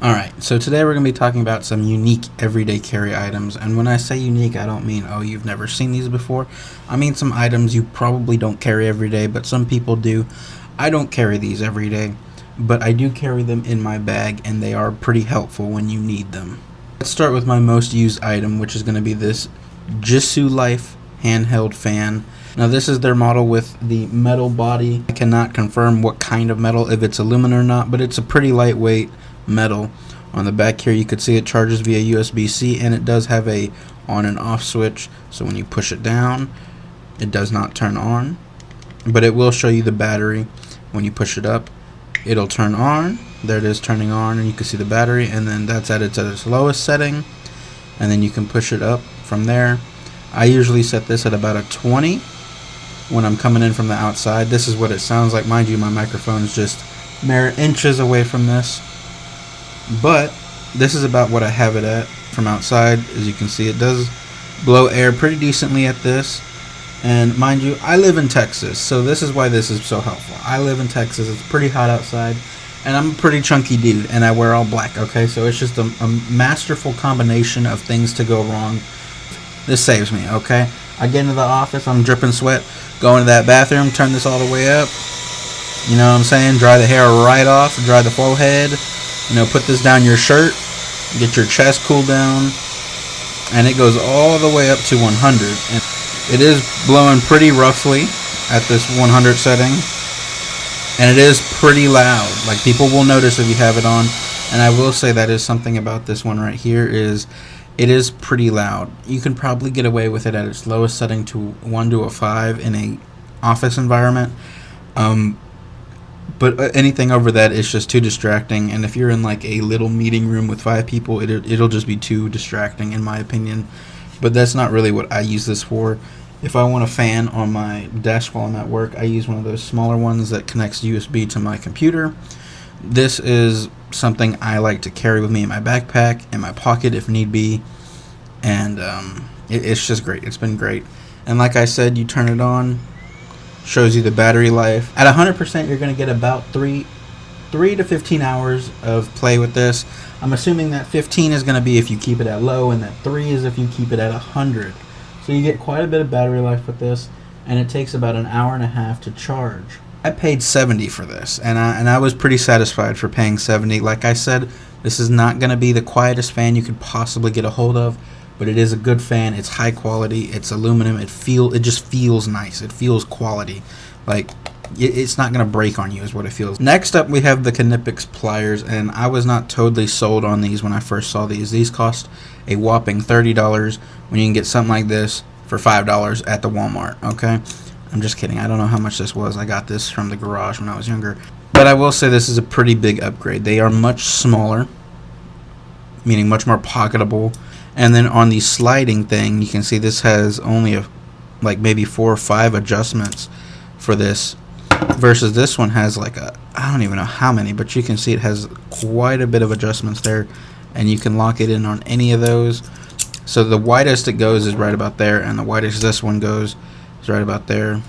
Alright, so today we're going to be talking about some unique everyday carry items, and when I say unique, I don't mean, oh, you've never seen these before. I mean some items you probably don't carry every day, but some people do. I don't carry these every day, but I do carry them in my bag, and they are pretty helpful when you need them. Let's start with my most used item, which is going to be this Jisoo Life handheld fan. Now this is their model with the metal body. I cannot confirm what kind of metal, if it's aluminum or not, but it's a pretty lightweight metal. On the back here you could see it charges via USB-C, and it does have a on and off switch, so when you push it down it does not turn on, but it will show you the battery. When you push it up it'll turn on. There it is, turning on, and you can see the battery, and then that's at its lowest setting, and then you can push it up from there. I usually set this at about a 20 when I'm coming in from the outside. This is what it sounds like. Mind you, my microphone is just mere inches away from this, but this is about what I have it at from outside. As you can see, it does blow air pretty decently at this. And mind you, I live in Texas, so this is why this is so helpful. I live in Texas, it's pretty hot outside, and I'm a pretty chunky dude, and I wear all black, okay? So it's just a masterful combination of things to go wrong. This saves me, okay? I get into the office, I'm dripping sweat, go into that bathroom, turn this all the way up, you know what I'm saying? Dry the hair right off, dry the forehead, you know, put this down your shirt, get your chest cooled down, and it goes all the way up to 100. And it is blowing pretty roughly at this 100 setting, and it is pretty loud. Like, people will notice if you have it on, and I will say that is something about this one right here is it is pretty loud. You can probably get away with it at its lowest setting to 1 to a 5 in a office environment, but anything over that is just too distracting. And if you're in like a little meeting room with 5 people, it'll just be too distracting in my opinion. But that's not really what I use this for. If I want a fan on my desk while I'm at work, I use one of those smaller ones that connects USB to my computer. This is something I like to carry with me in my backpack, in my pocket if need be, and it's just great. It's been great. And like I said, you turn it on, shows you the battery life. At 100% you're going to get about 3 to 15 hours of play with this. I'm assuming that 15 is going to be if you keep it at low, and that 3 is if you keep it at 100. So you get quite a bit of battery life with this, and it takes about an hour and a half to charge. I paid $70 for this, and I was pretty satisfied for paying $70. Like I said, this is not going to be the quietest fan you could possibly get a hold of, but it is a good fan. It's high quality. It's aluminum. It just feels nice. It feels quality. Like, it's not going to break on you is what it feels. Next up, we have the Knipex Pliers, and I was not totally sold on these when I first saw these. These cost a whopping $30 when you can get something like this for $5 at the Walmart, okay? I'm just kidding. I don't know how much this was. I got this from the garage when I was younger. But I will say this is a pretty big upgrade. They are much smaller, meaning much more pocketable. And then on the sliding thing, you can see this has only like maybe 4 or 5 adjustments for this, versus this one has like I don't even know how many, but you can see it has quite a bit of adjustments there, and you can lock it in on any of those. So the widest it goes is right about there, and the widest this one goes is right about there.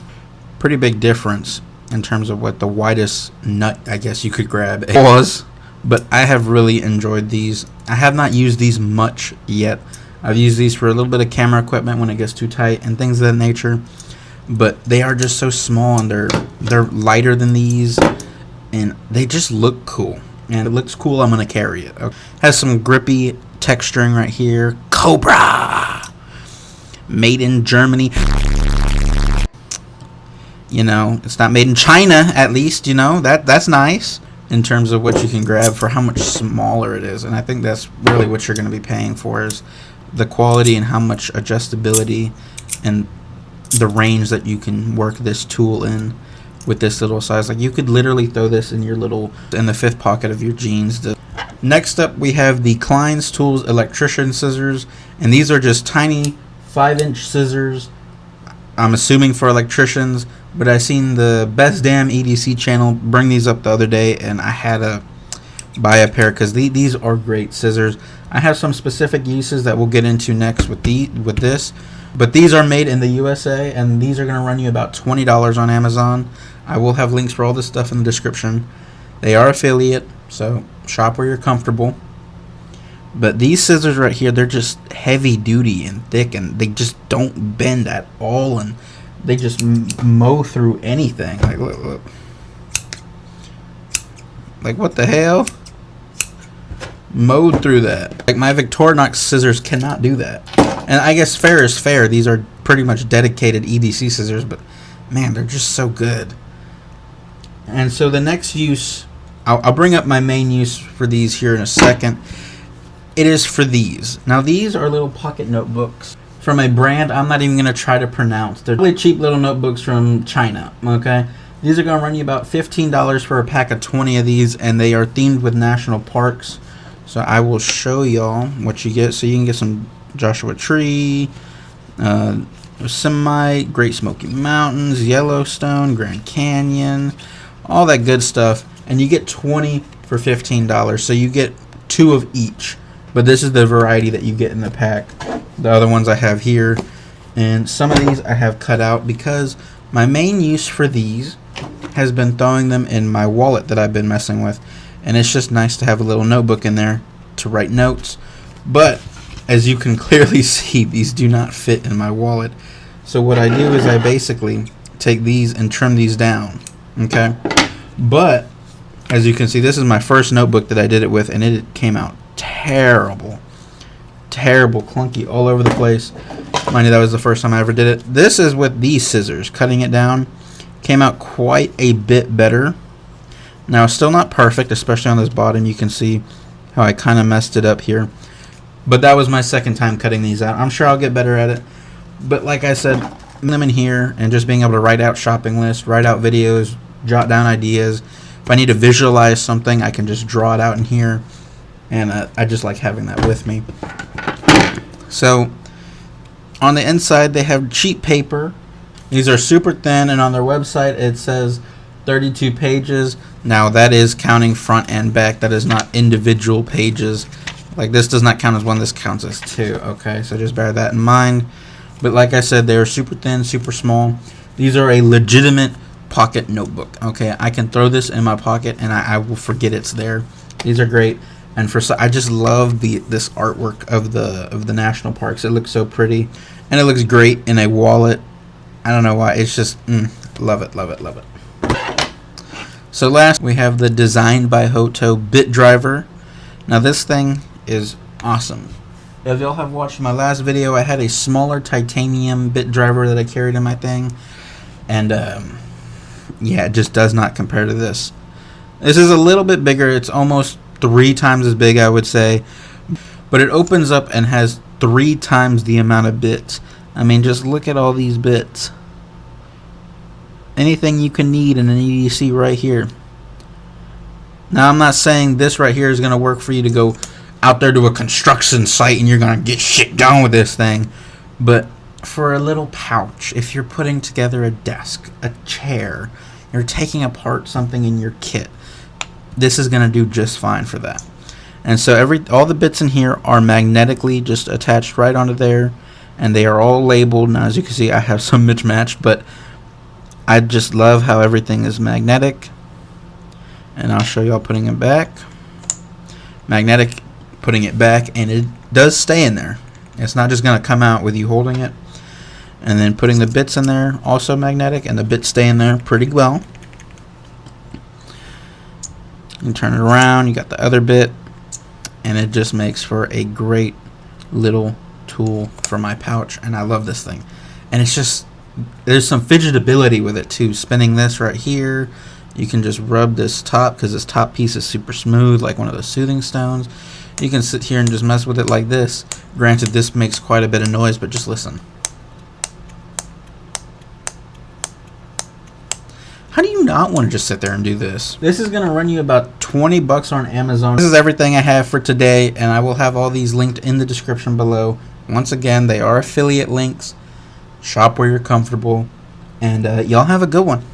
Pretty big difference in terms of what the widest nut, I guess you could grab, was. But I have really enjoyed these. I have not used these much yet. I've used these for a little bit of camera equipment when it gets too tight and things of that nature, but they are just so small, and they're lighter than these, and they just look cool. And it looks cool, I'm gonna carry it. Okay. Has some grippy texturing right here. Cobra, made in Germany. You know, it's not made in China, at least. You know, that's nice in terms of what you can grab for how much smaller it is. And I think that's really what you're going to be paying for, is the quality and how much adjustability and the range that you can work this tool in with this little size. Like, you could literally throw this in the fifth pocket of your jeans. Next up, we have the Klein's Tools electrician scissors, and these are just tiny 5-inch scissors, I'm assuming for electricians, but I seen the Best Damn EDC channel bring these up the other day, and I had to buy a pair because these are great scissors. I have some specific uses that we'll get into next with this, but these are made in the USA, and these are going to run you about $20 on Amazon. I will have links for all this stuff in the description. They are affiliate, so shop where you're comfortable. But these scissors right here, they're just heavy duty and thick, and they just don't bend at all, and they just mow through anything. Like, look. Like, what the hell? Mowed through that. Like, my Victorinox scissors cannot do that. And I guess fair is fair. These are pretty much dedicated EDC scissors, but man, they're just so good. And so the next use, I'll bring up my main use for these here in a second. It is for these. Now, these are little pocket notebooks from a brand I'm not even going to try to pronounce. They're really cheap little notebooks from China, okay? These are going to run you about $15 for a pack of 20 of these, and they are themed with national parks. So I will show y'all what you get. So you can get some Joshua Tree, Yosemite, Great Smoky Mountains, Yellowstone, Grand Canyon, all that good stuff. And you get 20 for $15. So you get 2 of each. But this is the variety that you get in the pack. The other ones I have here. And some of these I have cut out because my main use for these has been throwing them in my wallet that I've been messing with. And it's just nice to have a little notebook in there to write notes. But as you can clearly see, these do not fit in my wallet. So what I do is I basically take these and trim these down. Okay? But as you can see, this is my first notebook that I did it with, and it came out terrible, clunky all over the place. Mind you, that was the first time I ever did it. This is with these scissors. Cutting it down came out quite a bit better. Now, still not perfect, especially on this bottom. You can see how I kind of messed it up here. But that was my second time cutting these out. I'm sure I'll get better at it. But like I said, them in here and just being able to write out shopping lists, write out videos, jot down ideas. If I need to visualize something, I can just draw it out in here. And I just like having that with me. So on the inside, they have cheap paper. These are super thin, and on their website it says 32 pages. Now that is counting front and back. That is not individual pages. Like, this does not count as one. This counts as 2. Okay, so just bear that in mind. But like I said, they are super thin, super small. These are a legitimate pocket notebook. Okay, I can throw this in my pocket and I will forget it's there. These are great. And I just love this artwork of the national parks. It looks so pretty, and it looks great in a wallet. I don't know why. It's just love it, love it, love it. So last, we have the Designed by Hoto bit driver. Now this thing is awesome. If y'all have watched my last video, I had a smaller titanium bit driver that I carried in my thing, and yeah, it just does not compare to this. This is a little bit bigger. It's almost 3 times as big, I would say, but it opens up and has 3 times the amount of bits. I mean, just look at all these bits. Anything you can need in an EDC right here. Now, I'm not saying this right here is going to work for you to go out there to a construction site and you're going to get shit done with this thing, but for a little pouch, if you're putting together a desk, a chair, you're taking apart something in your kit, this is going to do just fine for that. And so all the bits in here are magnetically just attached right onto there, and they are all labeled. Now, as you can see, I have some mismatched, but I just love how everything is magnetic. And I'll show y'all putting it back. Magnetic, putting it back, and it does stay in there. It's not just going to come out with you holding it. And then putting the bits in there, also magnetic, and the bits stay in there pretty well. You turn it around, you got the other bit, and it just makes for a great little tool for my pouch, and I love this thing. And it's just, there's some fidgetability with it too. Spinning this right here, you can just rub this top, because this top piece is super smooth, like one of those soothing stones. You can sit here and just mess with it like this. Granted, this makes quite a bit of noise, but just listen. How do you not want to just sit there and do this? This is going to run you about 20 bucks on Amazon. This is everything I have for today, and I will have all these linked in the description below. Once again, they are affiliate links. Shop where you're comfortable, and y'all have a good one.